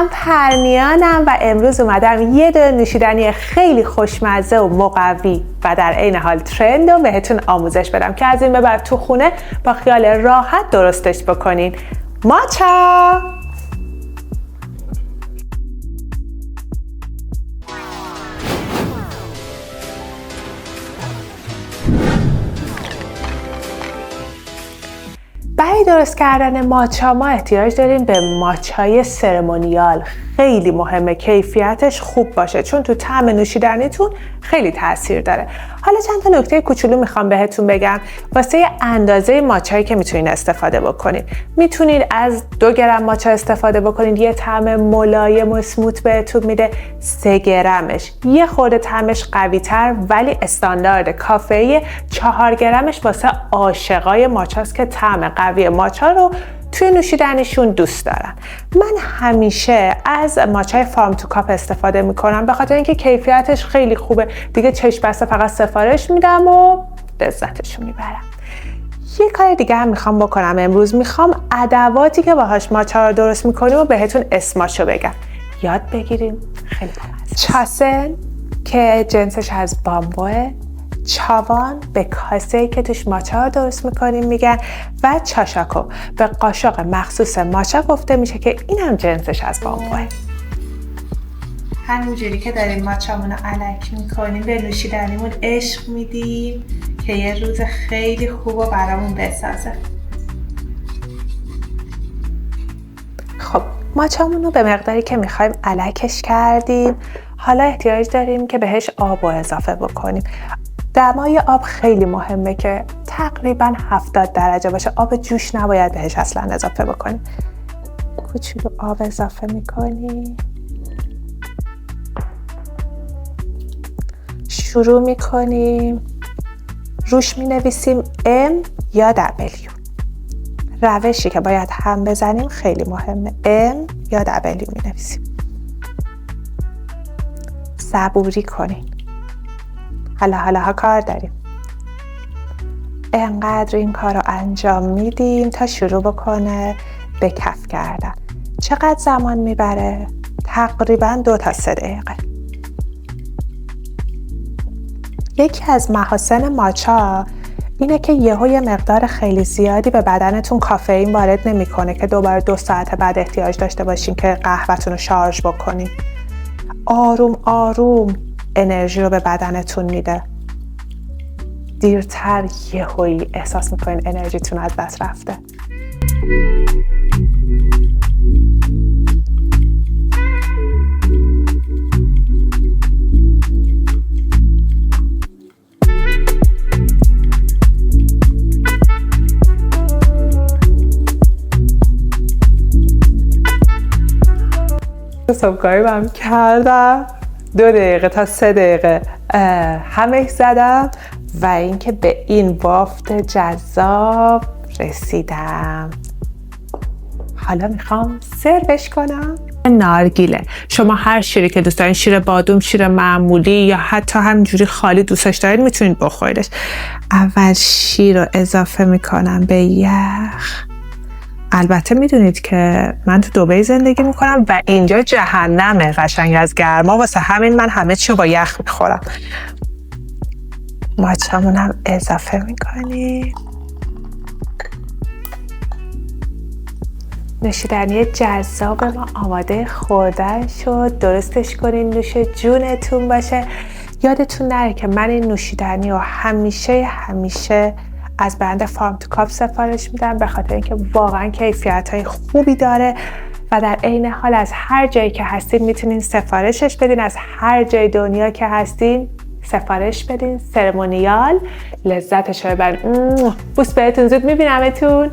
من پرنیانم و امروز اومدم یه دونه نوشیدنی خیلی خوشمزه و مقوی و در عین حال ترند رو بهتون آموزش بدم که از این به بعد تو خونه با خیال راحت درستش بکنین. ماچا! برای درست کردن ماچا ما احتیاج داریم به ماچای سرمونیال. خیلی مهمه کیفیتش خوب باشه چون تو طعم نوشیدنیتون خیلی تاثیر داره. حالا چند تا نکته کوچولو میخوام بهتون بگم واسه اندازه ماچایی که میتونین استفاده بکنید. میتونید از 2 گرم ماچا استفاده بکنید، یه طعم ملایم و اسموت بهتون میده. 3 گرمش یه خورده طعمش قوی تر ولی استاندارد کافه‌ای. 4 گرمش واسه عاشقای ماچاست که طعم قوی ماچا رو توی نوشیدنیشون دوست دارن. من همیشه از ماچای فارم تو کاپ استفاده میکنم به خاطر اینکه کیفیتش خیلی خوبه. دیگه چشم بسته فقط سفارش میدم و لذتشو میبرم. یه کار دیگه هم میخوام بکنم امروز. میخوام ادواتی که باهاش ماچا رو درست میکنیم و بهتون اسماشو بگم. یاد بگیریم. خیلی بامزه. چاسن که جنسش از بامبوه، چاوان به کاسه‌ای که توش ماچا رو درست میکنیم میگن و چاشاکو به قاشق مخصوص ماچا گفته میشه که این هم جنسش از بامبوه. همینجوری که داریم ماچامون رو الک میکنیم به نوشیدنیمون عشق میدیم که یه روز خیلی خوب و برامون بسازه. خب ماچامون رو به مقداری که میخوایم الکش کردیم. حالا احتیاج داریم که بهش آب رو اضافه بکنیم. دمای آب خیلی مهمه که تقریبا 70 درجه باشه. آب جوش نباید بهش اصلا اضافه بکنیم. کوچولو آب اضافه میکنیم. شروع میکنیم. روش مینویسیم M یا W. روشی که باید هم بزنیم خیلی مهمه. M یا W مینویسیم. صبوری کنین. حالا کار داریم. انقدر این کار رو انجام میدیم تا شروع بکنه به کف کردن. چقدر زمان میبره؟ تقریبا 2 تا 3 دقیقه. یکی از محاسن ماچا اینه که یه مقدار خیلی زیادی به بدنتون کافئین وارد نمیکنه که دوباره 2 ساعت بعد احتیاج داشته باشین که قهوه‌تون رو شارژ بکنین. آروم آروم انرژی رو به بدنتون میده. دیرتر یهویی احساس میکنین انرژیتون از دست رفته. حسابکاری هم کردم. 2 دقیقه تا 3 دقیقه همش زدم و اینکه به این بافت جذاب رسیدم. حالا میخوام سروش کنم. نارگیله. شما هر شیری که دوست دارین، شیر بادوم، شیر معمولی یا حتی همینجوری خالی دوستش دارین میتونید بخوریدش. اول شیر رو اضافه میکنم به یخ. البته میدونید که من تو دبی زندگی میکنم و اینجا جهنمه قشنگ از گرما، واسه همین من همه چی با یخ میخورم. ماچامونم اضافه میکنیم. نوشیدنی جذاب ما آماده خوردن شد. درستش کنین، نوش جونتون باشه. یادتون نره که من این نوشیدنی رو همیشه از برند فارم تو کاپ سفارش میدم به خاطر اینکه واقعا کیفیت‌های خوبی داره و در عین حال از هر جایی که هستین میتونین سفارشش بدین. از هر جای دنیا که هستین سفارش بدین. سرمونیال لذتش رو ببرین. بوس بهتون. زود میبینمتون.